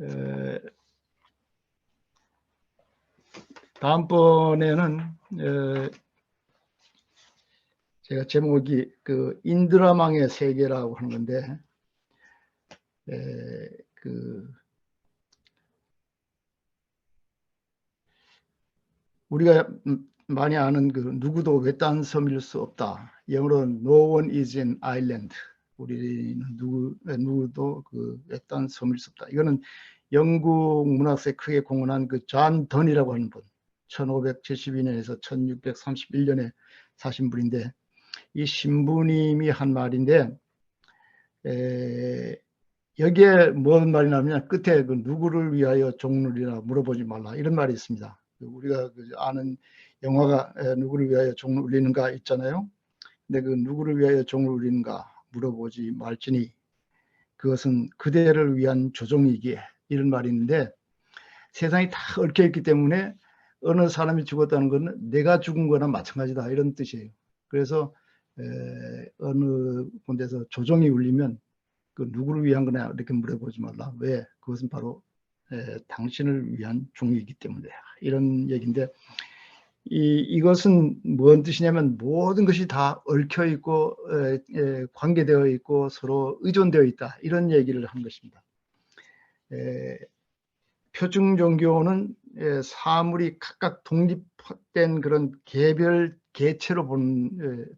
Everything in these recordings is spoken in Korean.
에, 다음번에는 제가 제목이 그 인드라망의 세계라고 하는 건데, 우리가 많이 아는 그 누구도 외딴 섬일 수 없다. 영어로 No one is an island. 우리는 누구도 그 외딴 섬일 수 없다. 이거는 영국 문학사에 크게 공헌한 그 존 던이라고 하는 분, 1572년에서 1631년에 사신 분인데, 이 신부님이 한 말인데, 여기에 뭔 말이 나오냐, 끝에 그 누구를 위하여 종룰이라 물어보지 말라, 이런 말이 있습니다. 우리가 아는 영화가 누구를 위하여 종을 울리는가 있잖아요. 근데 그 누구를 위하여 종을 울리는가 물어보지 말지니 그것은 그대를 위한 조종이기에, 이런 말이 있는데, 세상이 다 얽혀 있기 때문에 어느 사람이 죽었다는 것은 내가 죽은 거나 마찬가지다, 이런 뜻이에요. 그래서 어느 곳에서 조종이 울리면 그 누구를 위한 거냐 이렇게 물어보지 말라. 왜? 그것은 바로 당신을 위한 종이기 때문에, 이런 얘기인데, 이것은 뭔 뜻이냐면 모든 것이 다 얽혀 있고 관계되어 있고 서로 의존되어 있다, 이런 얘기를 한 것입니다. 표중 종교는 사물이 각각 독립된 그런 개별 개체로 보는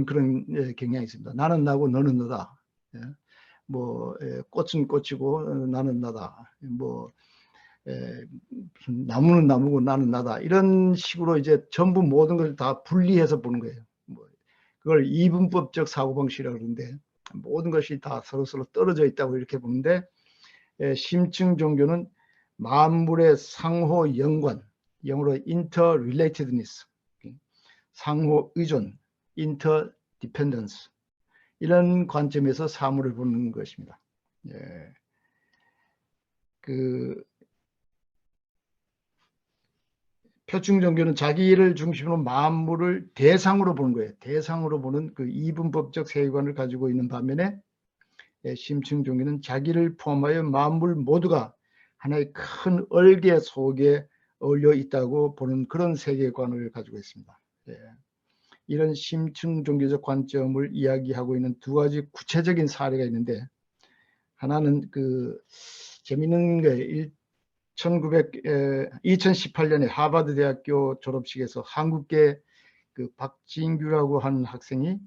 그런 경향이 있습니다. 나는 나고 너는 너다. 뭐 꽃은 꽃이고 나는 나다. 뭐 나무는 나무고 나는 나다. 이런 식으로 이제 전부 모든 걸 다 분리해서 보는 거예요. 뭐 그걸 이분법적 사고방식이라고 그러는데, 모든 것이 다 서로서로 떨어져 있다고 이렇게 보는데, 심층 종교는 만물의 상호 연관, 영어로 interrelatedness, 상호 의존, interdependence, 이런 관점에서 사물을 보는 것입니다. 표층 종교는 자기를 중심으로 만물을 대상으로 보는 거예요. 대상으로 보는 그 이분법적 세계관을 가지고 있는 반면에, 심층 종교는 자기를 포함하여 만물 모두가 하나의 큰 얼개 속에 어울려 있다고 보는 그런 세계관을 가지고 있습니다. 이런 심층 종교적 관점을 이야기하고 있는 두 가지 구체적인 사례가 있는데, 하나는 그 재미있는 게 2018년에 하버드 대학교 졸업식에서 한국계 그 박진규라고 하는 학생이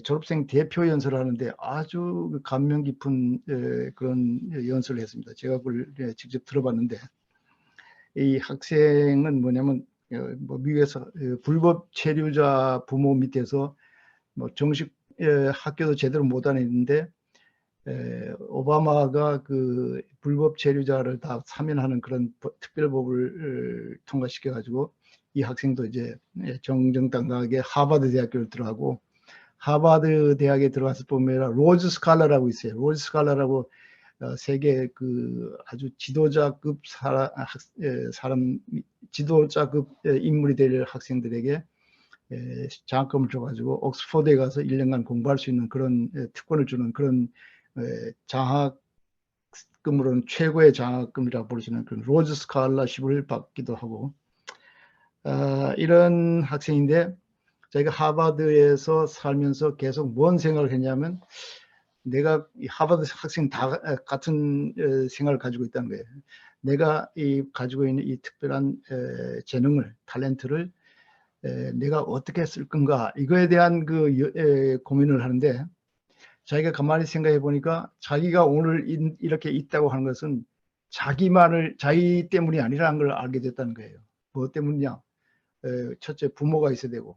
졸업생 대표 연설을 하는데 아주 감명 깊은 그런 연설을 했습니다. 제가 그걸 직접 들어봤는데, 이 학생은 뭐냐면 뭐 미국에서 불법 체류자 부모 밑에서 뭐 정식 학교도 제대로 못 다니는데, 오바마가 그 불법 체류자를 다 사면하는 그런 특별법을 통과시켜 가지고 이 학생도 이제 정정당당하게 하버드 대학교를 들어가고, 하버드 대학에 들어가서 보면 로즈 스칼라라고 있어요. 로즈 스칼라라고 세계 그 아주 지도자급 지도자급 인물이 될 학생들에게 장학금을 줘가지고 옥스퍼드에 가서 1년간 공부할 수 있는 그런 특권을 주는 그런 장학금으로는 최고의 장학금이라고 부르시는 그런 로즈 스칼라십을 받기도 하고, 이런 학생인데, 저희가 하버드에서 살면서 계속 뭔 생각을 했냐면, 내가 이 하버드 학생 다 같은 생각을 가지고 있다는 거예요. 내가 가지고 있는 이 특별한 재능을, 탤런트를 내가 어떻게 쓸 건가, 이거에 대한 그 고민을 하는데, 자기가 가만히 생각해 보니까 자기가 오늘 이렇게 있다고 하는 것은 자기 때문이 아니라는 걸 알게 됐다는 거예요. 뭐 때문이냐? 첫째, 부모가 있어야 되고,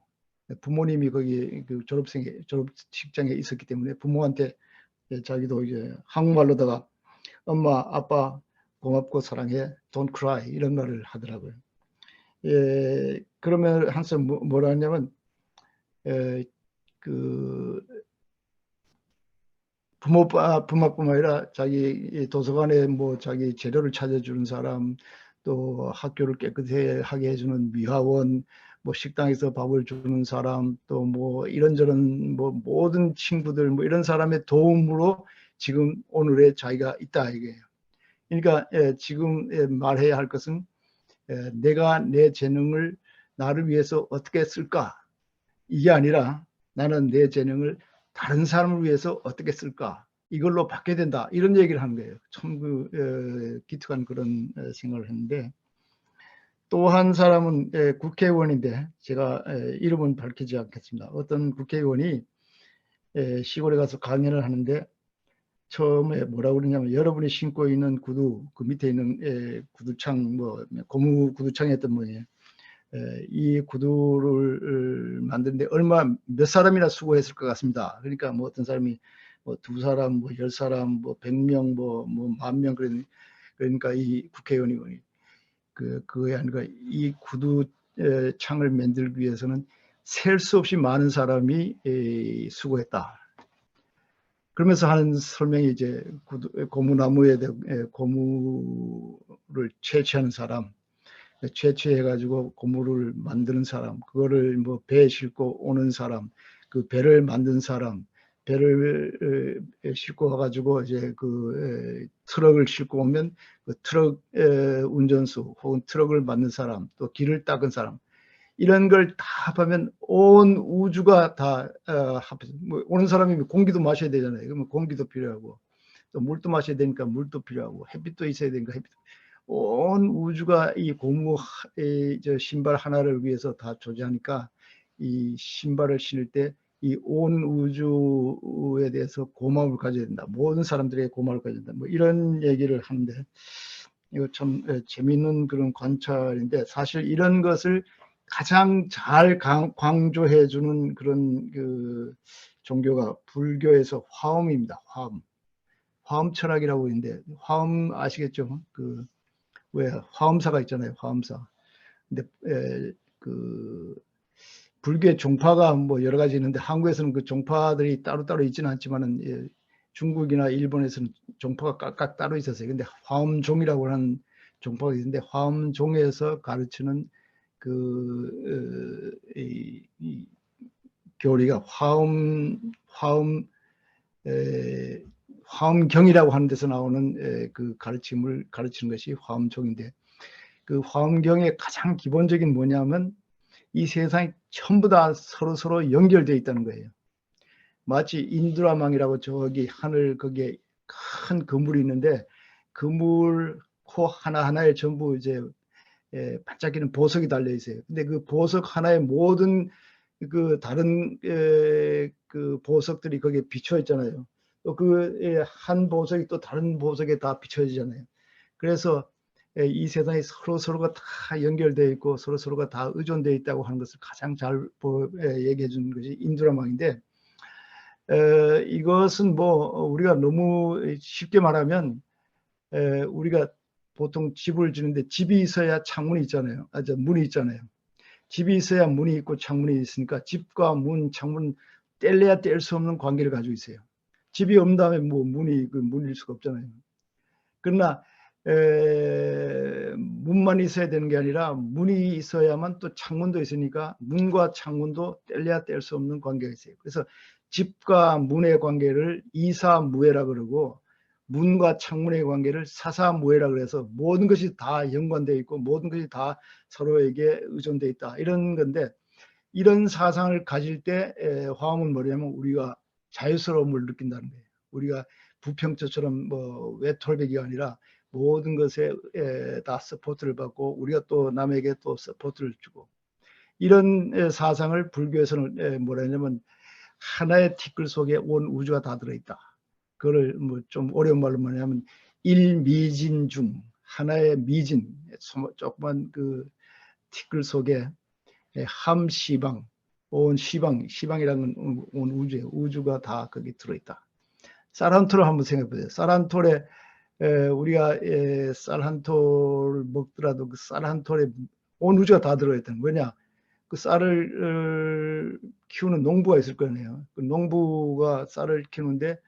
부모님이 거기 그 졸업식장에 있었기 때문에 부모한테 자기도 이제 한국말로다가 엄마, 아빠 고맙고 사랑해, don't cry, 이런 말을 하더라고요. 그러면 항상 뭐라 하냐면, 그 부모뿐만 아니라 자기 도서관에 뭐 자기 재료를 찾아주는 사람, 또 학교를 깨끗하게 해주는 미화원, 뭐 식당에서 밥을 주는 사람, 또 뭐 이런저런 뭐 모든 친구들, 뭐 이런 사람의 도움으로 지금 오늘의 자기가 있다 이거예요. 그러니까 지금 말해야 할 것은 내가 내 재능을 나를 위해서 어떻게 쓸까? 이게 아니라 나는 내 재능을 다른 사람을 위해서 어떻게 쓸까? 이걸로 바뀌어야 된다. 이런 얘기를 하는 거예요. 참 기특한 그런 생각을 했는데, 또 한 사람은 국회의원인데 제가 이름은 밝히지 않겠습니다. 어떤 국회의원이 시골에 가서 강연을 하는데 처음에 뭐라고 그러냐면, 여러분이 신고 있는 구두, 그 밑에 있는 구두창, 뭐 고무 구두창이었던 모양이에요. 이 구두를 만드는데 몇 사람이나 수고했을 것 같습니다. 그러니까 뭐 어떤 사람이 뭐 2사람, 뭐 10사람, 뭐 100명, 뭐 10,000명, 그러니까 이 국회의원이 그게 아니라 이 구두 창을 만들기 위해서는 셀 수 없이 많은 사람이 수고했다. 그러면서 하는 설명이 이제 고무나무에 고무를 채취하는 사람, 채취해가지고 고무를 만드는 사람, 그거를 뭐 배에 싣고 오는 사람, 그 배를 만든 사람, 배를 싣고 와가지고 이제 그 트럭을 싣고 오면 그 트럭 운전수 혹은 트럭을 만든 사람, 또 길을 닦은 사람, 이런 걸 다 합하면 온 우주가 다 합해서, 뭐 오는 사람이 공기도 마셔야 되잖아요. 그러면 공기도 필요하고, 또 물도 마셔야 되니까 물도 필요하고, 햇빛도 있어야 되니까 햇빛. 온 우주가 이 고무 저 신발 하나를 위해서 다 존재하니까, 이 신발을 신을 때 이 온 우주에 대해서 고마움을 가져야 된다. 모든 사람들에게 고마움을 가져야 된다. 뭐 이런 얘기를 하는데, 이거 참 재미있는 그런 관찰인데, 사실 이런 것을 가장 잘 강조해 주는 그런 그 종교가 불교에서 화엄입니다. 화엄 철학이라고 있는데, 화엄 아시겠죠? 왜 화엄사가 있잖아요. 화엄사. 근데 그 불교의 종파가 뭐 여러 가지 있는데, 한국에서는 그 종파들이 따로따로 있지는 않지만은 중국이나 일본에서는 종파가 각각 따로 있었어요. 근데 화엄종이라고 하는 종파가 있는데, 화엄종에서 가르치는 이 교리가 화엄경이라고 하는 데서 나오는 그 가르침을 가르치는 것이 화엄종인데, 그 화엄경의 가장 기본적인 뭐냐면, 이 세상이 전부 다 서로 연결되어 있다는 거예요. 마치 인드라망이라고 저기 하늘 거기에 큰 그물이 있는데, 그물 코 하나하나에 전부 이제 반짝이는 보석이 달려 있어요. 근데 그 보석 하나에 모든 그 다른 그 보석들이 거기에 비춰 있잖아요. 또 그 한 보석이 또 다른 보석에 다 비춰지잖아요. 그래서 이 세상에 서로가 다 연결되어 있고 서로가 다 의존되어 있다고 하는 것을 가장 잘 얘기해 주는 것이 인드라망인데, 이것은 뭐 우리가 너무 쉽게 말하면, 우리가 보통 집을 지는데 집이 있어야 창문이 있잖아요. 문이 있잖아요. 집이 있어야 문이 있고 창문이 있으니까 집과 문, 창문 뗄래야 뗄 수 없는 관계를 가지고 있어요. 집이 없다면 뭐 문일 수가 없잖아요. 그러나 문만 있어야 되는 게 아니라 문이 있어야만 또 창문도 있으니까 문과 창문도 뗄래야 뗄 수 없는 관계가 있어요. 그래서 집과 문의 관계를 이사무해라 그러고, 문과 창문의 관계를 사사무해라 그래서 모든 것이 다 연관되어 있고 모든 것이 다 서로에게 의존되어 있다, 이런 건데, 이런 사상을 가질 때 화엄은 뭐냐면 우리가 자유스러움을 느낀다는 거예요. 우리가 부평처처럼 뭐 외톨배기가 아니라 모든 것에 다 서포트를 받고 우리가 또 남에게 또 서포트를 주고, 이런 사상을 불교에서는 뭐라 하냐면 하나의 티끌 속에 온 우주가 다 들어있다. 그거를 뭐 좀 어려운 말로 뭐냐면 일미진 중 하나의 미진, 조그만 그 티끌 속에 함시방, 온 시방이라는 건 온 우주예요. 우주가 다 거기 들어있다. 쌀 한 톨을 한번 생각해 보세요. 쌀 한 톨에 우리가 쌀 한 톨 먹더라도 그 쌀 한 톨에 온 우주가 다 들어있다는 거예요. 왜냐? 그 쌀을 키우는 농부가 있을 거네요. 그 농부가 쌀을 키우는데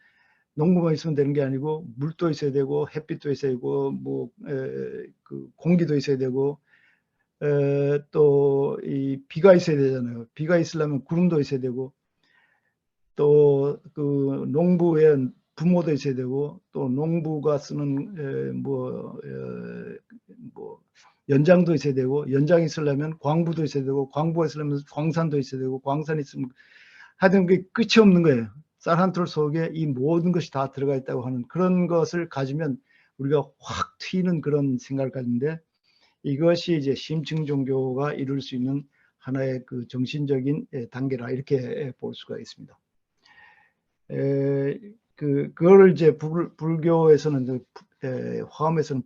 농부만 있으면 되는 게 아니고 물도 있어야 되고 햇빛도 있어야 되고 그 공기도 있어야 되고 또 이 비가 있어야 되잖아요. 비가 있으려면 구름도 있어야 되고, 또 그 농부의 부모도 있어야 되고, 또 농부가 쓰는 뭐 연장도 있어야 되고, 연장이 있으려면 광부도 있어야 되고, 광부가 있으려면 광산도 있어야 되고, 광산이 있으면 하여튼 그게 끝이 없는 거예요. 쌀 한 톨 속에 이 모든 것이 다 들어가 있다고 하는 그런 것을 가지면 우리가 확 튀는 그런 생각을 가지는데, 이것이 이제 심층 종교가 이룰 수 있는 하나의 그 정신적인 단계라 이렇게 볼 수가 있습니다. 그거를 이제 불교에서는 화엄에서는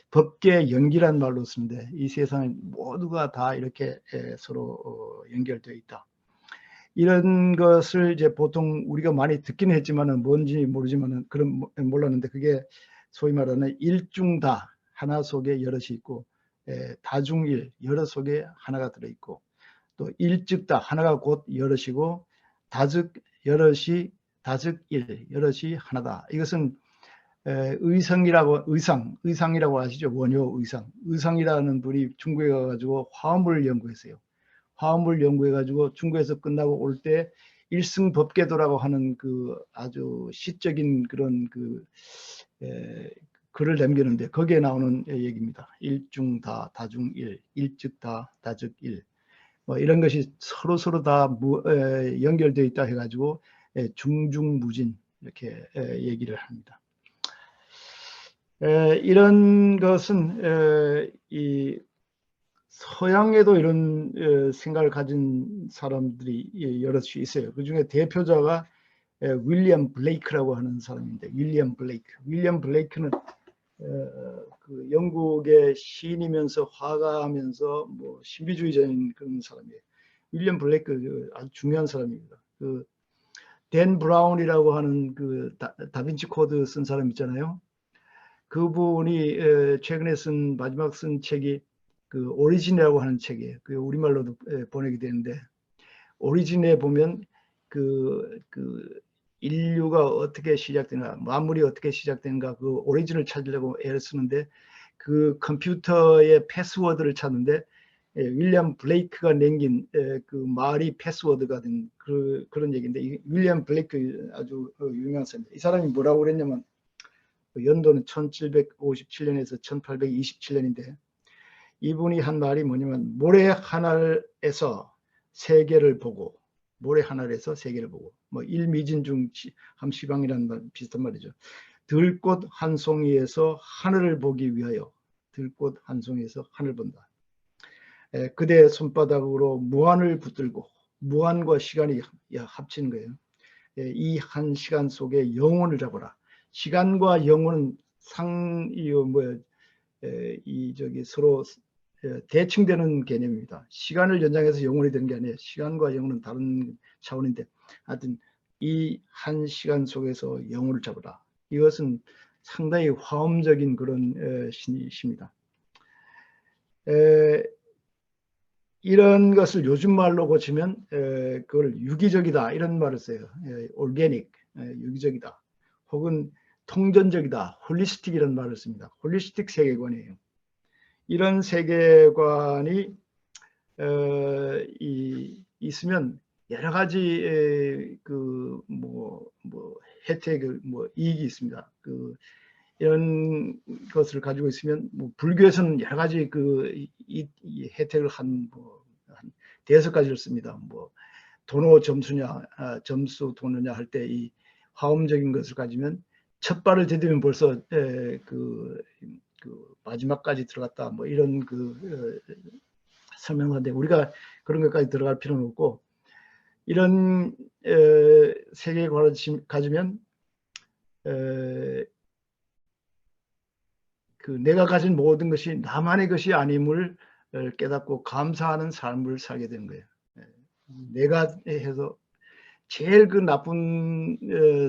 법계 연기란 말로 쓰는데, 이 세상에 모두가 다 이렇게 서로 연결되어 있다. 이런 것을 이제 보통 우리가 많이 듣기는 했지만은 뭔지 모르지만은 몰랐는데, 그게 소위 말하는 일중다, 하나 속에 여럿이 있고, 다중일, 여럿 속에 하나가 들어있고, 또 일즉다, 하나가 곧 여럿이고, 다즉 여럿이 다즉일, 여럿이 하나다. 이것은 의상이라고 아시죠? 원효 의상이라는 분이 중국에 가가지고 화엄을 연구했어요. 화엄을 연구해가지고 중국에서 끝나고 올 때 일승법계도라고 하는 그 아주 시적인 그런 글을 남기는데, 거기에 나오는 얘기입니다. 일중다, 다중일, 일즉다, 다즉일. 뭐 이런 것이 서로 다 연결되어 있다 해가지고 중중무진 이렇게 얘기를 합니다. 이런 것은 이 서양에도 이런 생각을 가진 사람들이 여럿이 있어요. 그 중에 대표자가 윌리엄 블레이크라고 하는 사람인데, 윌리엄 블레이크는 그 영국의 시인이면서 화가하면서 뭐 신비주의자인 그런 사람이에요. 윌리엄 블레이크 아주 중요한 사람입니다. 그 댄 브라운이라고 하는 그 다빈치 코드 쓴 사람 있잖아요. 그분이 최근에 마지막 쓴 책이 그 오리진이라고 하는 책이에요. 그 우리말로도 번역이 되는데, 오리진에 보면 그 인류가 어떻게 시작되는가, 만물이 어떻게 시작되는가, 그 오리진을 찾으려고 애를 쓰는데, 그 컴퓨터의 패스워드를 찾는데 윌리엄 블레이크가 남긴 그 말이 패스워드가 된 그런 얘기인데, 윌리엄 블레이크 아주 유명한 사람입니다. 이 사람이 뭐라고 그랬냐면, 연도는 1757년에서 1827년인데, 이분이 한 말이 뭐냐면, 모래 하늘에서 세계를 보고, 뭐 일미진중 함시방이라는 말, 비슷한 말이죠. 들꽃 한 송이에서 하늘을 보기 위하여, 들꽃 한 송이에서 하늘 본다. 그대 손바닥으로 무한을 붙들고, 무한과 시간이 합치는 거예요. 이 한 시간 속에 영혼을 잡아라. 시간과 영혼은 서로 대칭되는 개념입니다. 시간을 연장해서 영혼이 되는 게 아니에요. 시간과 영혼은 다른 차원인데, 하여튼 이 한 시간 속에서 영혼을 잡아라. 이것은 상당히 화엄적인 그런 시입니다. 이런 것을 요즘 말로 고치면 그걸 유기적이다 이런 말을 써요. 올게닉, 유기적이다. 혹은 통전적이다, 홀리스틱이라는 말을 씁니다. 홀리스틱 세계관이에요. 이런 세계관이 있으면 여러 가지 혜택, 이익이 있습니다. 이런 것을 가지고 있으면 불교에서는 여러 가지 이 혜택을 한 대여섯 가지를 씁니다. 도노 점수냐, 점수 도느냐 할 때 이 화엄적인 것을 가지면 첫 발을 디디면 벌써 마지막까지 들어갔다, 이런 설명하는데, 우리가 그런 것까지 들어갈 필요는 없고, 이런 세계관을 가지면 내가 가진 모든 것이 나만의 것이 아님을 깨닫고 감사하는 삶을 살게 되는 거예요. 내가 해서 제일 나쁜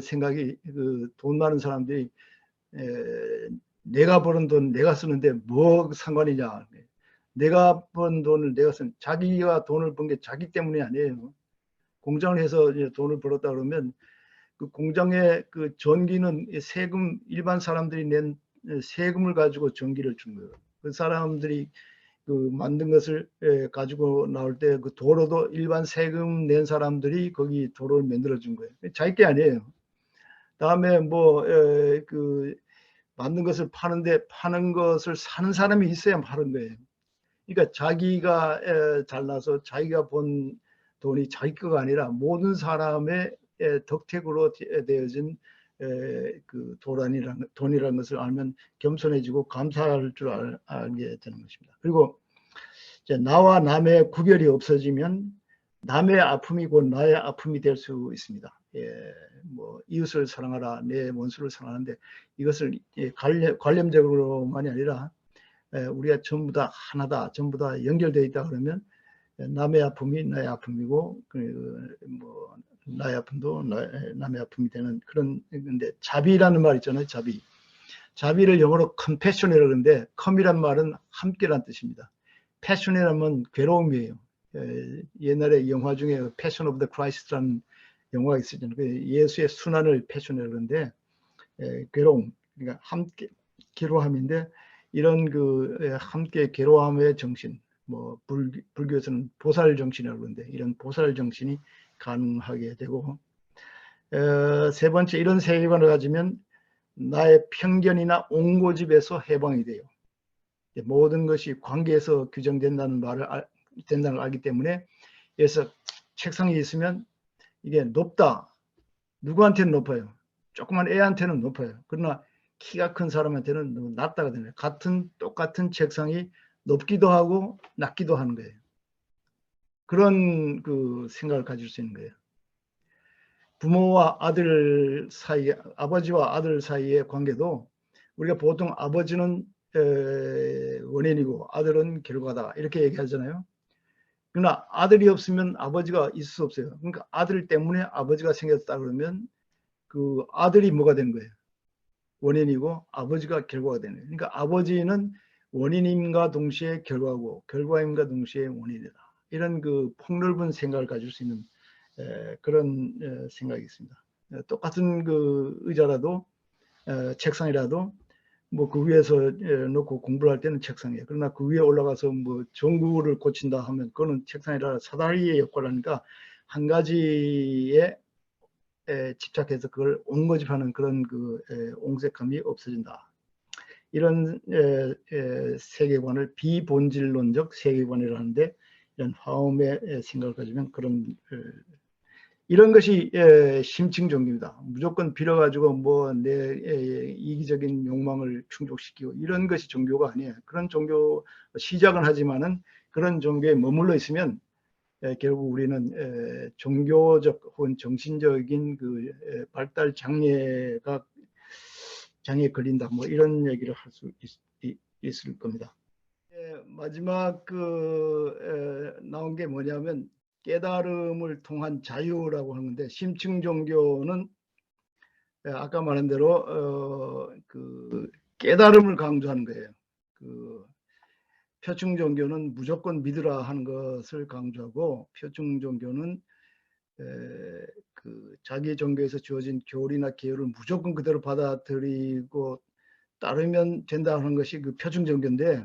생각이, 돈 많은 사람들이 내가 버는 돈 내가 쓰는데 뭐 상관이냐, 내가 번 돈을 내가 쓴, 자기가 돈을 번 게 자기 때문이 아니에요. 공장을 해서 돈을 벌었다 그러면 그 공장의 전기는 세금, 일반 사람들이 낸 세금을 가지고 전기를 준 거예요. 그 사람들이 그 만든 것을 가지고 나올 때 그 도로도 일반 세금 낸 사람들이 거기 도로를 만들어 준 거예요. 자기 게 아니에요. 다음에 그 만든 것을 파는데 파는 것을 사는 사람이 있어야 파는 거예요. 그러니까 자기가 잘나서 자기가 번 돈이 자기 거가 아니라 모든 사람의 덕택으로 되어진 그 돈이라는 것을 알면 겸손해지고 감사할 줄 알게 되는 것입니다. 그리고 이제 나와 남의 구별이 없어지면 남의 아픔이 곧 나의 아픔이 될 수 있습니다. 뭐 이웃을 사랑하라, 내 원수를 사랑하는데 이것을 관념적으로만이 아니라 우리가 전부 다 하나다, 전부 다 연결되어 있다 그러면 남의 아픔이 나의 아픔이고 뭐 나의 아픔도 남의 아픔이 되는 그런 건데, 자비라는 말 있잖아요. 자비를 영어로 compassion이라고 하는데 come이란 말은 함께란 뜻입니다. passion이라면 괴로움이에요. 옛날에 영화 중에 Passion of the Christ라는 영화가 있었잖아요. 예수의 순환을 passion이라고 하는데 괴로움, 그러니까 함께 괴로움인데 이런 그 함께 괴로움의 정신, 뭐 불교에서는 보살 정신이라고 하는데 이런 보살 정신이 가능하게 되고, 세 번째, 이런 세계관을 가지면 나의 편견이나 옹고집에서 해방이 돼요. 모든 것이 관계에서 규정된다는 된다는 걸 알기 때문에, 그래서 책상이 있으면 이게 높다, 누구한테는 높아요. 조그만 애한테는 높아요. 그러나 키가 큰 사람한테는 너무 낮다가 되네요. 똑같은 책상이 높기도 하고 낮기도 하는 거예요. 그런 그 생각을 가질 수 있는 거예요. 부모와 아들 사이, 아버지와 아들 사이의 관계도 우리가 보통 아버지는 원인이고 아들은 결과다 이렇게 얘기하잖아요. 그러나 아들이 없으면 아버지가 있을 수 없어요. 그러니까 아들 때문에 아버지가 생겼다 그러면 그 아들이 뭐가 되는 거예요? 원인이고 아버지가 결과가 되는 거예요. 그러니까 아버지는 원인임과 동시에 결과고 결과임과 동시에 원인이다. 이런 그 폭넓은 생각을 가질 수 있는 그런 생각이 있습니다. 똑같은 그 의자라도 책상이라도 뭐 그 위에서 놓고 공부를 할 때는 책상이에요. 그러나 그 위에 올라가서 뭐 전구를 고친다 하면 그거는 책상이라 사다리의 역할을 하니까 한 가지에 집착해서 그걸 옹고집하는 그런 그 옹색함이 없어진다. 이런 세계관을 비본질론적 세계관이라고 하는데, 이런 화엄의 생각을 가지면 그런 이런 것이 심층 종교입니다. 무조건 빌어가지고 뭐 내 이기적인 욕망을 충족시키고 이런 것이 종교가 아니에요. 그런 종교 시작은 하지만은 그런 종교에 머물러 있으면 결국 우리는 종교적 혹은 정신적인 그 발달 장애에 걸린다, 뭐 이런 얘기를 할 수 있을 겁니다. 마지막 나온 게 뭐냐면 깨달음을 통한 자유라고 하는데, 심층 종교는 아까 말한 대로 그 깨달음을 강조하는 거예요. 그 표층 종교는 무조건 믿으라 하는 것을 강조하고, 표층 종교는 그 자기 종교에서 주어진 교리나 계율을 무조건 그대로 받아들이고 따르면 된다 하는 것이 그 표층 종교인데,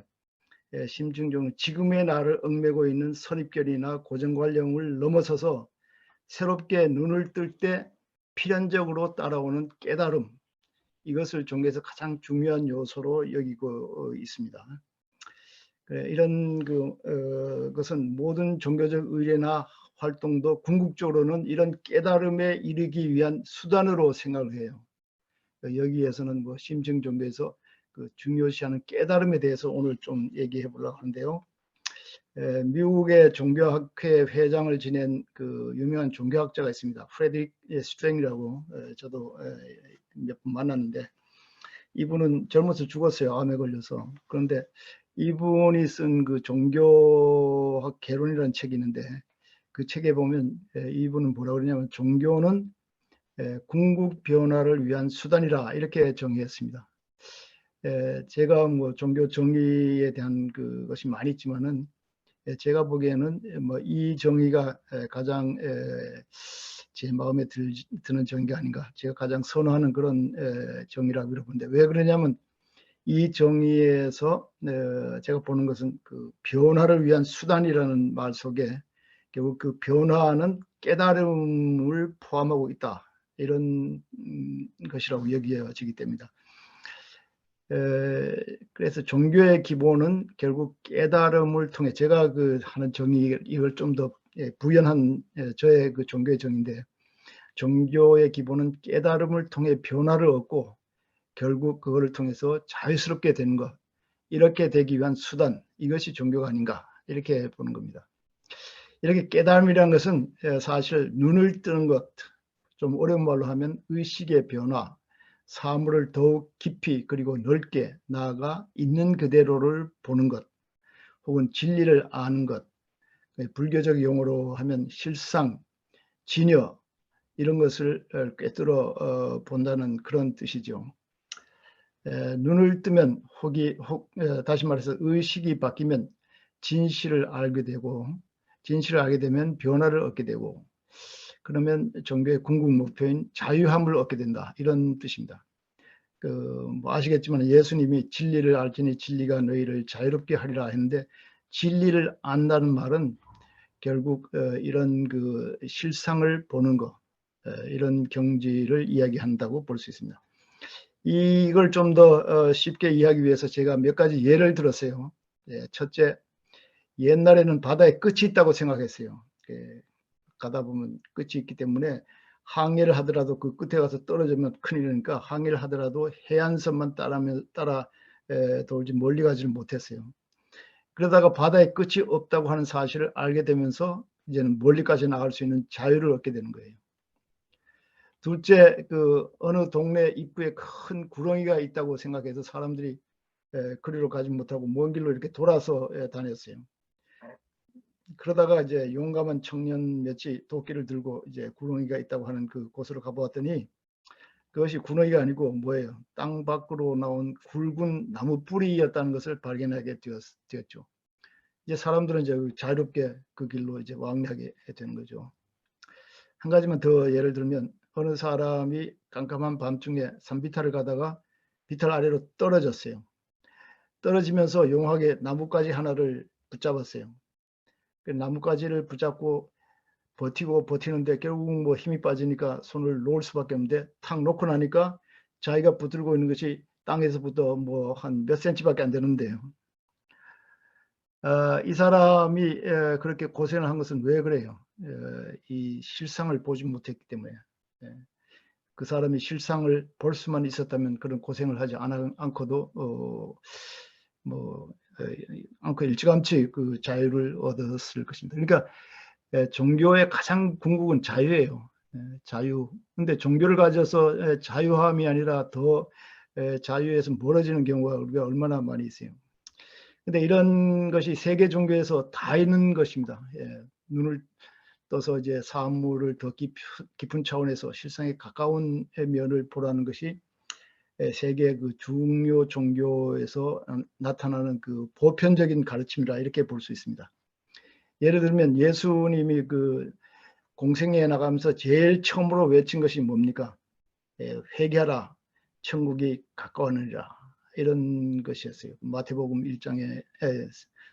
심층종은 지금의 나를 얽매고 있는 선입견이나 고정관념을 넘어서서 새롭게 눈을 뜰 때 필연적으로 따라오는 깨달음, 이것을 종교에서 가장 중요한 요소로 여기고 있습니다. 이런 것은 모든 종교적 의례나 활동도 궁극적으로는 이런 깨달음에 이르기 위한 수단으로 생각을 해요. 여기에서는 뭐 심층 종교에서 그 중요시하는 깨달음에 대해서 오늘 좀 얘기해 보려고 하는데요. 미국의 종교학회 회장을 지낸 그 유명한 종교학자가 있습니다. 프레드릭 스트랭이라고, 저도 몇 번 만났는데 이분은 젊어서 죽었어요. 암에 걸려서. 그런데 이분이 쓴 그 종교학 개론이라는 책이 있는데, 그 책에 보면 이분은 뭐라고 그러냐면 종교는 궁극 변화를 위한 수단이라 이렇게 정의했습니다. 제가 뭐 종교 정의에 대한 그것이 많이 있지만은 제가 보기에는 뭐 이 정의가 가장 제 마음에 드는 정의가 아닌가, 제가 가장 선호하는 그런 정의라고 보는데, 왜 그러냐면 이 정의에서 제가 보는 것은 그 변화를 위한 수단이라는 말 속에 결국 그 변화는 깨달음을 포함하고 있다, 이런 것이라고 여겨지기 때문이다. 그래서 종교의 기본은 결국 깨달음을 통해, 제가 그 하는 정의, 이걸 좀 더 부연한 저의 그 종교의 정의인데, 종교의 기본은 깨달음을 통해 변화를 얻고 결국 그거를 통해서 자유스럽게 되는 것, 이렇게 되기 위한 수단, 이것이 종교가 아닌가, 이렇게 보는 겁니다. 이렇게 깨달음이라는 것은 사실 눈을 뜨는 것, 좀 어려운 말로 하면 의식의 변화, 사물을 더욱 깊이 그리고 넓게 나아가 있는 그대로를 보는 것, 혹은 진리를 아는 것, 불교적 용어로 하면 실상, 진여, 이런 것을 꿰뚫어 본다는 그런 뜻이죠. 눈을 뜨면 다시 말해서 의식이 바뀌면 진실을 알게 되고, 진실을 알게 되면 변화를 얻게 되고, 그러면 종교의 궁극 목표인 자유함을 얻게 된다, 이런 뜻입니다. 뭐 아시겠지만 예수님이 진리를 알지니 진리가 너희를 자유롭게 하리라 했는데, 진리를 안다는 말은 결국 이런 그 실상을 보는 것, 이런 경지를 이야기한다고 볼 수 있습니다. 이걸 좀 더 쉽게 이해하기 위해서 제가 몇 가지 예를 들었어요. 첫째, 옛날에는 바다에 끝이 있다고 생각했어요. 가다 보면 끝이 있기 때문에 항해를 하더라도 그 끝에 가서 떨어지면 큰일이니까 항해를 하더라도 해안선만 따라 돌지 멀리 가지를 못했어요. 그러다가 바다에 끝이 없다고 하는 사실을 알게 되면서 이제는 멀리까지 나갈 수 있는 자유를 얻게 되는 거예요. 둘째, 그 어느 동네 입구에 큰 구렁이가 있다고 생각해서 사람들이 그리로 가지 못하고 먼 길로 이렇게 돌아서 다녔어요. 그러다가 이제 용감한 청년 몇이 도끼를 들고 이제 구렁이가 있다고 하는 그 곳으로 가보았더니, 그것이 구렁이가 아니고 뭐예요? 땅 밖으로 나온 굵은 나무 뿌리였다는 것을 발견하게 되었죠. 이제 사람들은 이제 자유롭게 그 길로 이제 왕래하게 되는 거죠. 한 가지만 더 예를 들면, 어느 사람이 깜깜한 밤중에 산비탈을 가다가 비탈 아래로 떨어졌어요. 떨어지면서 용하게 나뭇가지 하나를 붙잡았어요. 그 나뭇가지를 붙잡고 버티는데 결국 뭐 힘이 빠지니까 손을 놓을 수밖에 없는데, 탁 놓고 나니까 자기가 붙들고 있는 것이 땅에서부터 뭐 한 몇 센치밖에 안 되는데요. 이 사람이 그렇게 고생을 한 것은 왜 그래요? 이 실상을 보지 못했기 때문에. 그 사람이 실상을 볼 수만 있었다면 그런 고생을 하지 않고도 않고 일찌감치 그 자유를 얻었을 것입니다. 그러니까 종교의 가장 궁극은 자유예요. 자유. 근데 종교를 가져서 자유함이 아니라 더 자유에서 멀어지는 경우가 우리가 얼마나 많이 있어요. 근데 이런 것이 세계 종교에서 다 있는 것입니다. 눈을 떠서 이제 사물을 더 깊은 차원에서 실상에 가까운 면을 보라는 것이 세계 그 중요 종교에서 나타나는 그 보편적인 가르침이라, 이렇게 볼 수 있습니다. 예를 들면 예수님이 그 공생애에 나가면서 제일 처음으로 외친 것이 뭡니까? 회개하라, 천국이 가까웠느니라, 이런 것이었어요. 마태복음 1장에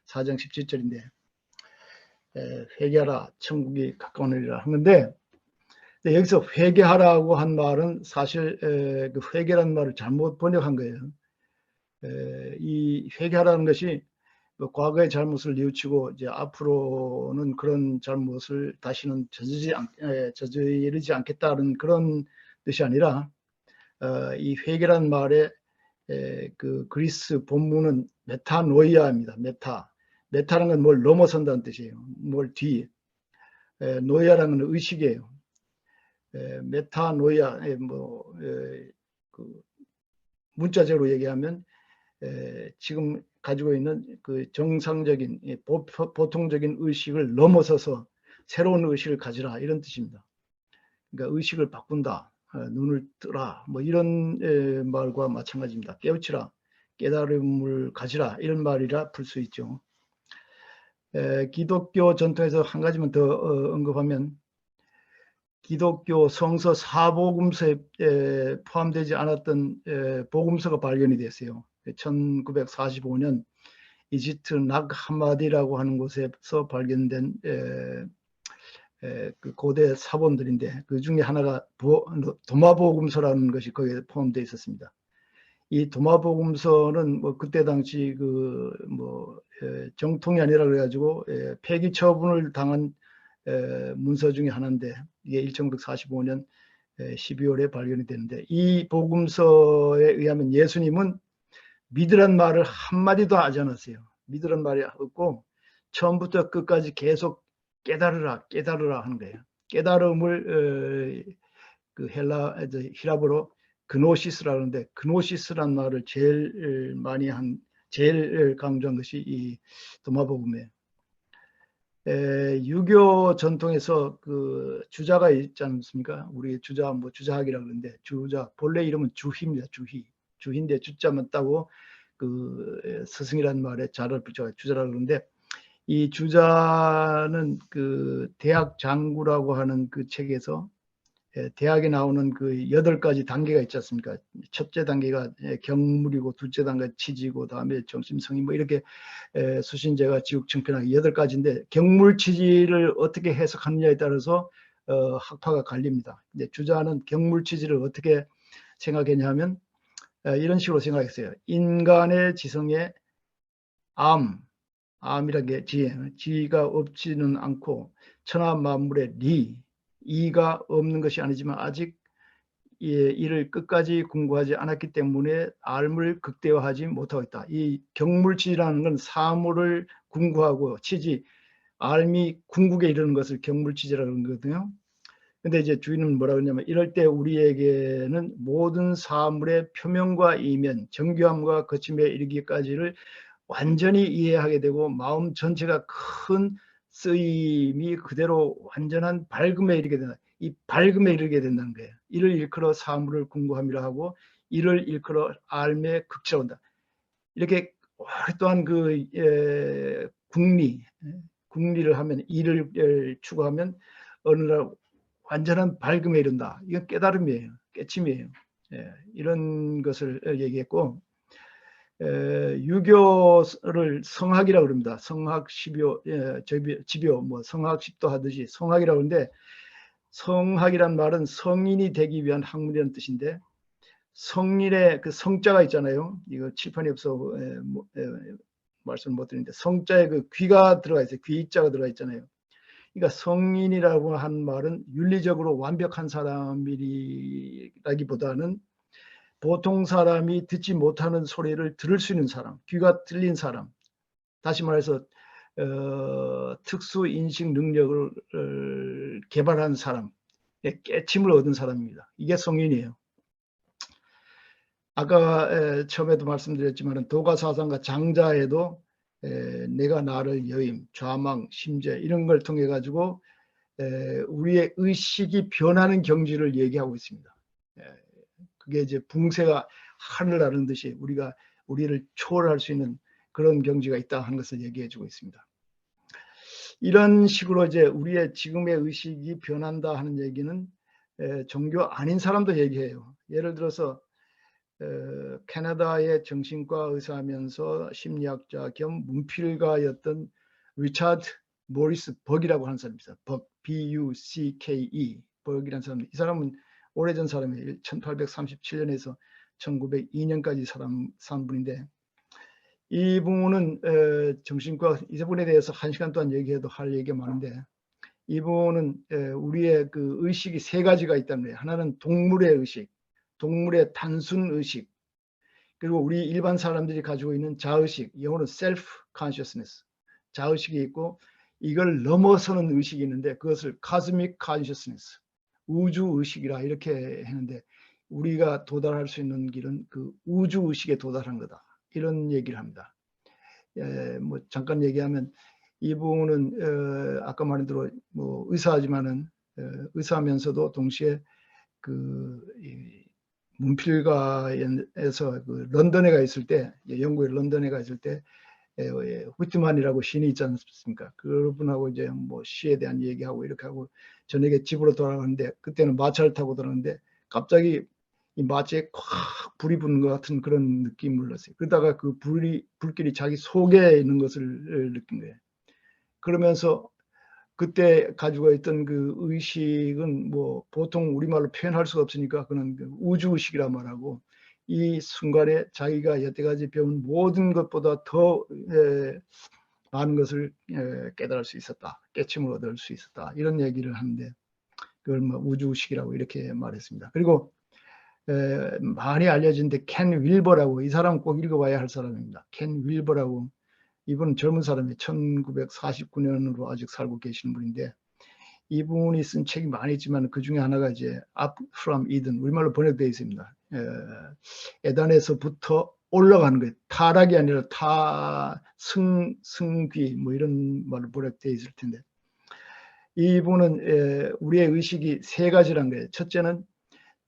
4장 17절인데, 회개하라, 천국이 가까우니라 하는데, 여기서 회개하라고 한 말은 사실 그 회개라는 말을 잘못 번역한 거예요. 이 회개하라는 것이 과거의 잘못을 뉘우치고 이제 앞으로는 그런 잘못을 다시는 저지르지 않겠다는 그런 뜻이 아니라, 이 회개라는 말의 그 그리스 본문은 메타노이아입니다. 메타라는 건 뭘 넘어선다는 뜻이에요. 뭘 뒤. 노이아라는 건 의식이에요. 메타노이아, 그 문자적으로 얘기하면 지금 가지고 있는 그 정상적인 보통적인 의식을 넘어서서 새로운 의식을 가지라, 이런 뜻입니다. 그러니까 의식을 바꾼다, 눈을 뜨라, 뭐 이런 말과 마찬가지입니다. 깨우치라, 깨달음을 가지라, 이런 말이라 풀 수 있죠. 기독교 전통에서 한 가지만 더 언급하면, 기독교 성서 사복음서에 포함되지 않았던 복음서가 발견이 됐어요. 1945년 이집트 낙 하마디라고 하는 곳에서 발견된 그 고대 사본들인데, 그 중에 하나가 도마복음서라는 것이 거기에 포함되어 있었습니다. 이 도마복음서는 뭐 그때 당시 정통이 아니라 그래가지고 폐기 처분을 당한 문서 중에 하나인데, 이게 1945년 12월에 발견이 되는데, 이 복음서에 의하면 예수님은 믿으란 말을 한마디도 하지 않았어요. 믿으란 말이 없고 처음부터 끝까지 계속 깨달으라 깨달으라 하는 거예요. 깨달음을 그 히라보로 그노시스라고 하는데, 그노시스란 말을 제일 강조한 것이 이 도마복음이에요. 유교 전통에서 그 주자가 있지 않습니까? 우리 주자학이라고 그러는데, 본래 이름은 주희입니다. 주희인데 주자만 따고 그 스승이라는 말에 자를 붙여 주자라고 그러는데, 이 주자는 그 대학 장구라고 하는 그 책에서 대학에 나오는 그 8가지 단계가 있지 않습니까? 첫째 단계가 경물이고, 둘째 단계가 치지고, 다음에 정심성이 뭐 이렇게 수신제가 지국청편하기 8가지인데, 경물치지를 어떻게 해석하느냐에 따라서 학파가 갈립니다. 근데 주자는 경물치지를 어떻게 생각했냐면 이런 식으로 생각했어요. 인간의 지성에 암이라는 게 지가 없지는 않고, 천하 만물의 이가 없는 것이 아니지만 아직 이를 끝까지 공부하지 않았기 때문에 알을 극대화하지 못하고 있다. 이 경물치지라는 건 사물을 궁구하고, 알미 궁극에 이르는 것을 경물치지라는 거거든요. 근데 이제 주인은 뭐라 그러냐면, 이럴 때 우리에게는 모든 사물의 표면과 이면, 정교함과 거침에 이르기까지를 완전히 이해하게 되고, 마음 전체가 큰 쓰임이 그대로 완전한 밝음에 이르게 된다. 이 밝음에 이르게 된다는 거예요. 이를 일컬어 사물을 궁구함이라 하고, 이를 일컬어 알매 극치라 한다. 이렇게 오랫동안 그 궁리를 하면, 이를 추구하면 어느 날 완전한 밝음에 이른다. 이건 깨달음이에요. 깨침이에요. 이런 것을 얘기했고, 유교를 성학이라고 그럽니다. 성학, 집요, 성학, 집도 하듯이 성학이라고 하는데, 성학이란 말은 성인이 되기 위한 학문이라는 뜻인데, 성인의 그 성자가 있잖아요. 이거 칠판이 없어 말씀 못 드리는데, 성자에 그 귀가 들어가 있어요. 귀자가 들어가 있잖아요. 그러니까 성인이라고 한 말은 윤리적으로 완벽한 사람이라기보다는 보통 사람이 듣지 못하는 소리를 들을 수 있는 사람, 귀가 들린 사람, 다시 말해서 특수 인식 능력을 개발한 사람, 깨침을 얻은 사람입니다. 이게 성인이에요. 아까 처음에도 말씀드렸지만, 도가사상과 장자에도 내가 나를 여임, 좌망, 심재 이런 걸 통해 가지고 우리의 의식이 변하는 경지를 얘기하고 있습니다. 그게 이제 붕세가 하늘 나는 듯이 우리를 초월할 수 있는 그런 경지가 있다 하는 것을 얘기해 주고 있습니다. 이런 식으로 이제 우리의 지금의 의식이 변한다 하는 얘기는 종교 아닌 사람도 얘기해요. 예를 들어서 캐나다의 정신과 의사하면서 심리학자 겸 문필가였던 리차드 모리스 벅이라고 하는 사람입니다. B-U-C-K-E 벅이라는 사람. 이 사람은 오래전 사람이에요. 1837년에서 1902년까지 산 분인데, 이분은 정신과, 이분에 대해서 1시간 동안 얘기해도 할 얘기가 많은데, 이분은 우리의 그 의식이 3가지가 있다는 거예요. 하나는 동물의 의식, 동물의 단순 의식, 그리고 우리 일반 사람들이 가지고 있는 자의식, 영어로 self consciousness, 자의식이 있고, 이걸 넘어서는 의식이 있는데 그것을 cosmic consciousness, 우주 의식이라 이렇게 했는데, 우리가 도달할 수 있는 길은 그 우주 의식에 도달한 거다, 이런 얘기를 합니다. 뭐 잠깐 얘기하면, 이분은 아까 말한 대로 뭐 의사하지만은 의사하면서도 동시에 그 문필가에서 그 런던에 가 있을 때, 영국의 런던에 가 있을 때 후트만이라고 시인이 있지 않습니까? 그분하고 이제 뭐 시에 대한 얘기하고 이렇게 하고 저녁에 집으로 돌아가는데, 그때는 마차를 타고 돌아가는데 갑자기 이 마치에 콱 불이 붙는 것 같은 그런 느낌을 받았어요. 그러다가 그 불길이 자기 속에 있는 것을 느낀 거예요. 그러면서 그때 가지고 있던 그 의식은 뭐 보통 우리말로 표현할 수가 없으니까 그는 그 우주의식이란 말하고, 이 순간에 자기가 여태까지 배운 모든 것보다 더 많은 것을 깨달을 수 있었다, 깨침을 얻을 수 있었다, 이런 얘기를 하는데, 그걸 뭐 우주의식이라고 이렇게 말했습니다. 그리고 많이 알려진데 켄 윌버라고, 이 사람 꼭 읽어봐야 할 사람입니다. 켄 윌버라고, 이분은 젊은 사람이 1949년으로 아직 살고 계시는 분인데, 이분이 쓴 책이 많이 있지만 그 중에 하나가 이제 Up from Eden, 우리말로 번역되어 있습니다. 에덴에서부터 올라가는 거예요. 타락이 아니라 승귀 뭐 이런 말로 번역되어 있을 텐데, 이분은 우리의 의식이 세 가지란 거예요. 첫째는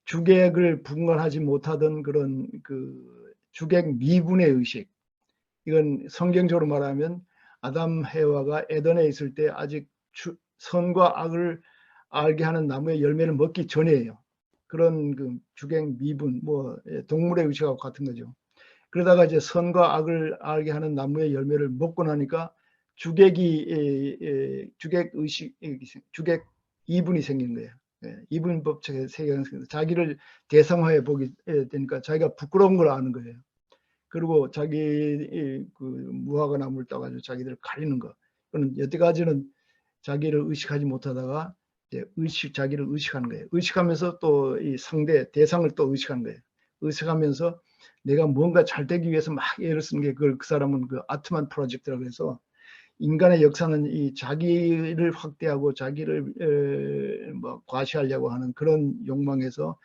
주객을 분간하지 못하던 그런 그 주객 미분의 의식. 이건 성경적으로 말하면 아담 해와가 에덴에 있을 때 아직 선과 악을 알게 하는 나무의 열매를 먹기 전이에요. 그런 그 주객 미분, 뭐 동물의 의식하고 같은 거죠. 그러다가 이제 선과 악을 알게 하는 나무의 열매를 먹고 나니까 주객 의식, 주객 이분이 생긴 거예요. 이분 법칙의 세계가 생겨서 자기를 대상화해 보게 되니까 자기가 부끄러운 걸 아는 거예요. 그리고 자기 그 무화과 나무를 따가지고 자기들을 가리는 거. 그는 여태까지는 자기를 의식하지 못하다가 이제 자기를 의식하는 거예요. 의식하면서 또 이 상대 대상을 또 의식하는 거예요. 의식하면서 내가 뭔가 잘 되기 위해서 막 애를 쓰는 게, 그걸 그 사람은 그 아트만 프로젝트라고 해서, 인간의 역사는 이 자기를 확대하고 자기를 뭐 과시하려고 하는 그런 욕망에서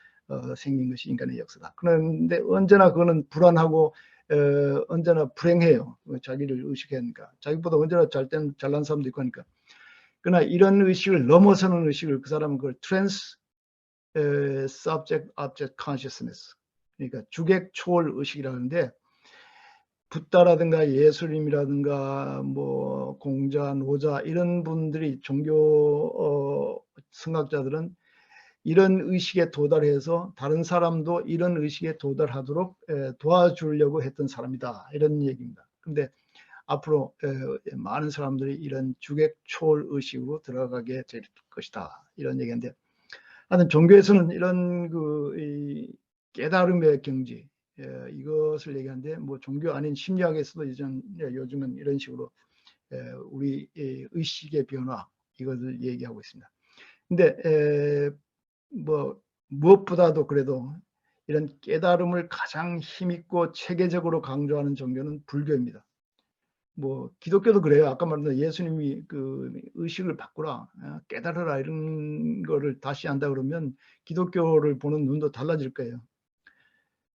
생긴 것이 인간의 역사다. 그런데 언제나 그거는 불안하고 언제나 불행해요. 자기를 의식하니까. 자기보다 언제나 잘난 사람도 있고 하니까. 그러나 이런 의식을 넘어서는 의식을 그 사람은 그걸 트랜스 subject object consciousness, 그러니까 주객 초월 의식이라고 하는데, 붓다라든가 예수님이라든가 뭐 공자, 노자 이런 분들이 종교 성학자들은 이런 의식에 도달해서 다른 사람도 이런 의식에 도달하도록 도와주려고 했던 사람이다, 이런 얘기입니다. 근데 앞으로 많은 사람들이 이런 주객 초월 의식으로 들어가게 될 것이다, 이런 얘기인데, 하여튼 종교에서는 이런 그 깨달음의 경지, 이것을 얘기하는데, 뭐 종교 아닌 심리학에서도 요즘은 이런 식으로 우리 의식의 변화, 이것을 얘기하고 있습니다. 근데 뭐 무엇보다도 그래도 이런 깨달음을 가장 힘있고 체계적으로 강조하는 종교는 불교입니다. 뭐 기독교도 그래요. 아까 말한 예수님이 그 의식을 바꾸라, 깨달으라, 이런 거를 다시 한다 그러면 기독교를 보는 눈도 달라질 거예요.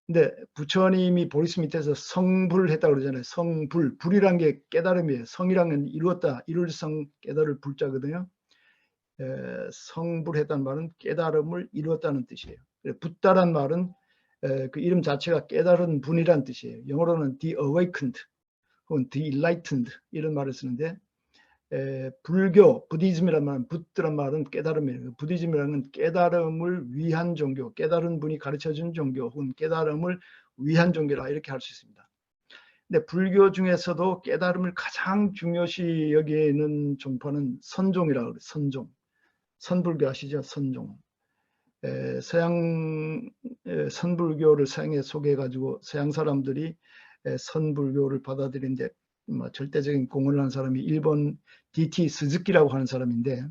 근데 부처님이 보리스 밑에서 성불을 했다고 그러잖아요. 성불, 불이란 게 깨달음이에요. 성이란 건 이루었다, 이룰 성, 깨달을 불자거든요. 성불했다는 말은 깨달음을 이루었다는 뜻이에요. 붓다란 말은 그 이름 자체가 깨달은 분이란 뜻이에요. 영어로는 the awakened 혹은 the enlightened 이런 말을 쓰는데, 불교, 부디즘이란 말은, 붓드란 말은 깨달음이에요. 부디즘이라는 건 깨달음을 위한 종교, 깨달은 분이 가르쳐준 종교 혹은 깨달음을 위한 종교라, 이렇게 할 수 있습니다. 근데 불교 중에서도 깨달음을 가장 중요시 여기는 종파는 선종이라고 그래요. 선종. 선불교 아시죠? 선종. 서양 선불교를 서양에 소개해가지고 서양 사람들이 선불교를 받아들이는데 절대적인 공헌을 한 사람이 일본 DT 스즈키라고 하는 사람인데,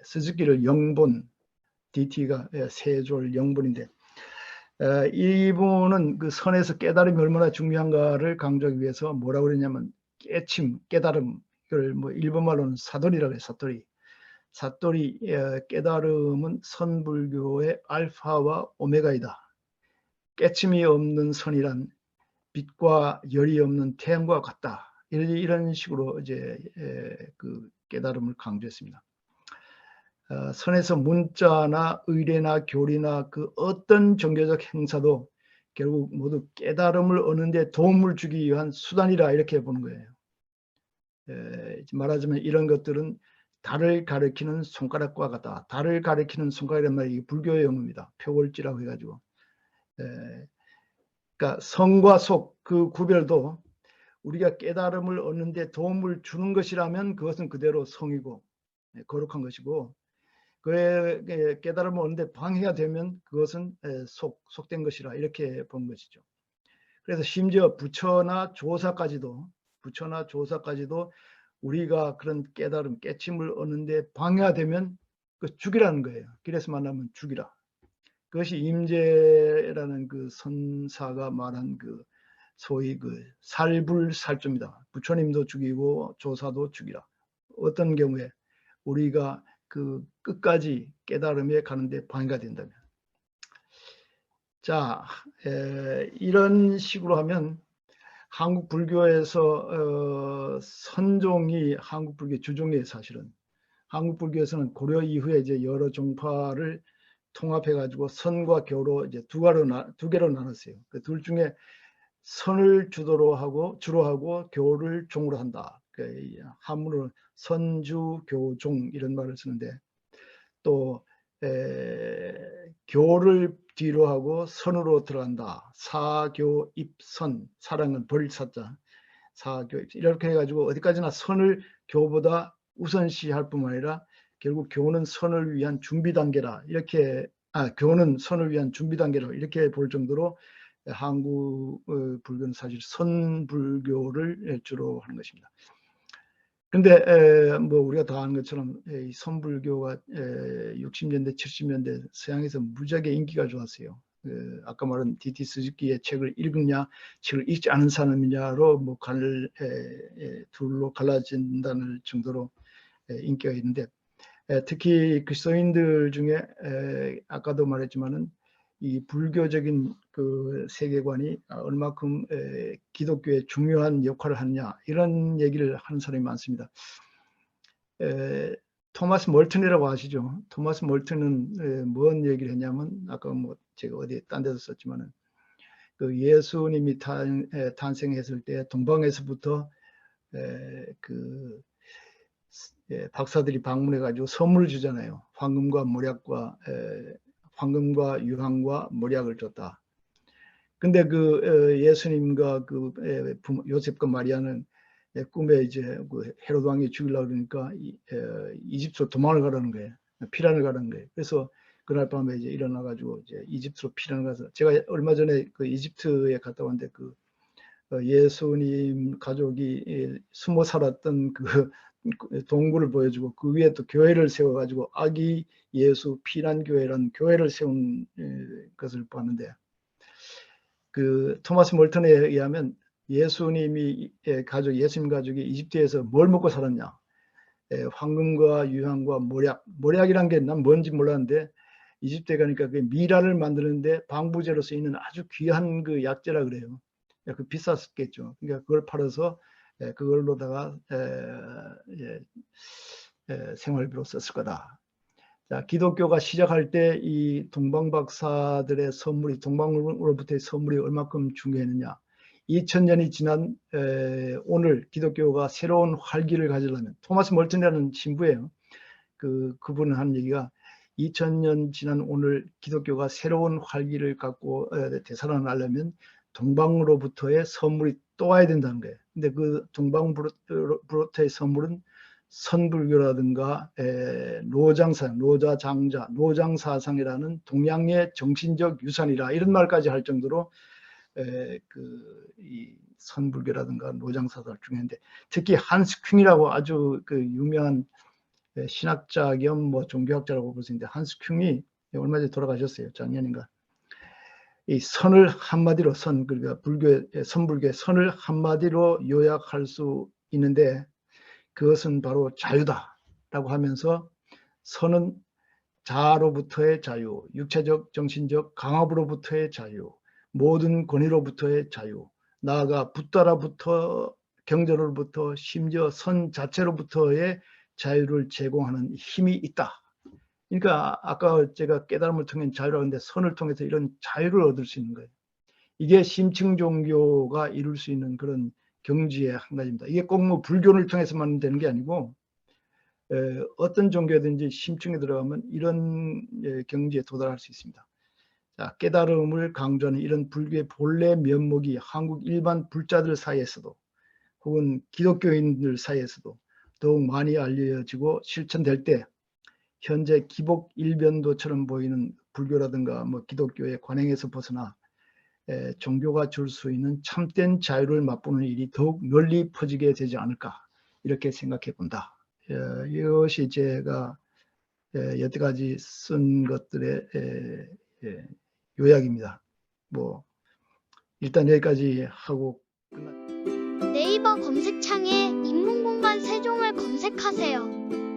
스즈키를 영본, DT가 세졸 영본인데, 이분은 그 선에서 깨달음이 얼마나 중요한가를 강조하기 위해서 뭐라고 그러냐면, 깨침, 깨달음, 이걸 뭐 일본말로는 사도리라고 해요. 사토리, 깨달음은 선불교의 알파와 오메가이다. 깨침이 없는 선이란 빛과 열이 없는 태양과 같다. 이런 식으로 이제 그 깨달음을 강조했습니다. 선에서 문자나 의례나 교리나 그 어떤 종교적 행사도 결국 모두 깨달음을 얻는 데 도움을 주기 위한 수단이라, 이렇게 보는 거예요. 말하자면 이런 것들은 달을 가리키는 손가락과 같다. 달을 가리키는 손가락이란 말이 불교의 용어입니다. 표골지라고 해가지고. 그러니까 성과 속 그 구별도 우리가 깨달음을 얻는 데 도움을 주는 것이라면 그것은 그대로 성이고 거룩한 것이고, 그의 깨달음을 얻는 데 방해가 되면 그것은 속된 것이라 이렇게 본 것이죠. 그래서 심지어 부처나 조사까지도 우리가 그런 깨달음, 깨침을 얻는데 방해가 되면 그 죽이라는 거예요. 길에서 만나면 죽이라. 그것이 임재라는 그 선사가 말한 그 소위 그 살불살조입니다. 부처님도 죽이고 조사도 죽이라. 어떤 경우에 우리가 그 끝까지 깨달음에 가는데 방해가 된다면. 자, 이런 식으로 하면 한국 불교에서 선종이 한국 불교 주종이에요. 사실은 한국 불교에서는 고려 이후에 이제 여러 종파를 통합해 가지고 선과 교로 이제 두 개로 나눴어요. 그 둘 중에 선을 주로 하고 교를 종으로 한다. 그 한문으로 선주교종 이런 말을 쓰는데, 또 교를 뒤로 하고 선으로 들어간다. 사교입선, 사랑은 벌사자, 사교입선 이렇게 해가지고 어디까지나 선을 교보다 우선시할 뿐만 아니라 결국 교는 선을 위한 준비 단계라 이렇게 교는 선을 위한 준비 단계로 이렇게 볼 정도로 한국 불교는 사실 선불교를 주로 하는 것입니다. 근데 뭐 우리가 다 아는 것처럼 이 선불교가 60년대 70년대 서양에서 무지하게 인기가 좋았어요. 아까 말한 D.T. 스즈키의 책을 읽느냐 책을 읽지 않은 사람이냐로 뭐 둘로 갈라진다는 정도로 인기가 있는데, 특히 그리스도인들 중에 아까도 말했지만은 이 불교적인 그 세계관이 얼마큼 기독교에 중요한 역할을 하느냐 이런 얘기를 하는 사람이 많습니다. 토마스 멀튼이라고 아시죠? 토마스 멀튼은 뭔 얘기를 했냐면, 아까 뭐 제가 어디 딴 데서 썼지만은 그 예수님이 탄생했을 때 동방에서부터 그 박사들이 방문해 가지고 선물을 주잖아요. 황금과 유황과 몰약을 줬다. 근데 그 예수님과 그 요셉과 마리아는 꿈에 이제 그 헤롯 왕이 죽이려고 그러니까 이집트로 도망을 가라는 거예요. 피란을 가라는 거예요. 그래서 그날 밤에 이제 일어나 가지고 이제 이집트로 피란을 가서, 제가 얼마 전에 그 이집트에 갔다 왔는데 그 예수님 가족이 숨어 살았던 그 동굴을 보여주고 그 위에 또 교회를 세워가지고 아기 예수 피난교회라는 교회를 세운 것을 봤는데, 그 토마스 멀턴에 의하면 예수님 가족이 이집트에서 뭘 먹고 살았냐, 황금과 유황과 몰약이란 게 난 뭔지 몰랐는데 이집트에 가니까 그 미라를 만드는데 방부제로 쓰이는 아주 귀한 그 약재라 그래요. 그 비쌌겠죠. 그러니까 그걸 팔아서 그걸로다가 생활비로 썼을 거다. 자, 기독교가 시작할 때 이 동방박사들의 선물이, 동방으로부터의 선물이 얼마큼 중요했느냐. 2000년이 지난 오늘 기독교가 새로운 활기를 가지려면, 토마스 멀튼이라는 신부예요. 그분은 하는 얘기가 2000년 지난 오늘 기독교가 새로운 활기를 갖고 되살아나려면 동방으로부터의 선물이 또 와야 된다는 거예요. 근데 그 동방으로부터의 선물은 선불교라든가 노장사상이라는 동양의 정신적 유산이라 이런 말까지 할 정도로 이 선불교라든가 노장사상 중요한데, 특히 한스 큉이라고 아주 그 유명한 신학자 겸 뭐 종교학자라고 볼 수 있는데, 한스 큉이 얼마 전에 돌아가셨어요. 작년인가. 이 선을 한마디로 그러니까 선불교의 선을 한마디로 요약할 수 있는데 그것은 바로 자유다라고 하면서, 선은 자아로부터의 자유, 육체적 정신적 강압으로부터의 자유, 모든 권위로부터의 자유, 나아가 붓다라부터 경전으로부터 심지어 선 자체로부터의 자유를 제공하는 힘이 있다. 그러니까 아까 제가 깨달음을 통한 자유라고 했는데 선을 통해서 이런 자유를 얻을 수 있는 거예요. 이게 심층 종교가 이룰 수 있는 그런 경지의 한 가지입니다. 이게 꼭 뭐 불교를 통해서만 되는 게 아니고 어떤 종교든지 심층에 들어가면 이런 경지에 도달할 수 있습니다. 자, 깨달음을 강조하는 이런 불교의 본래 면목이 한국 일반 불자들 사이에서도 혹은 기독교인들 사이에서도 더욱 많이 알려지고 실천될 때 현재 기복 일변도처럼 보이는 불교라든가 뭐 기독교의 관행에서 벗어나 종교가 줄 수 있는 참된 자유를 맛보는 일이 더욱 널리 퍼지게 되지 않을까 이렇게 생각해 본다. 이것이 제가 여태까지 쓴 것들의 요약입니다. 뭐 일단 여기까지 하고 네이버 검색창에 인문공간 세종을 검색하세요.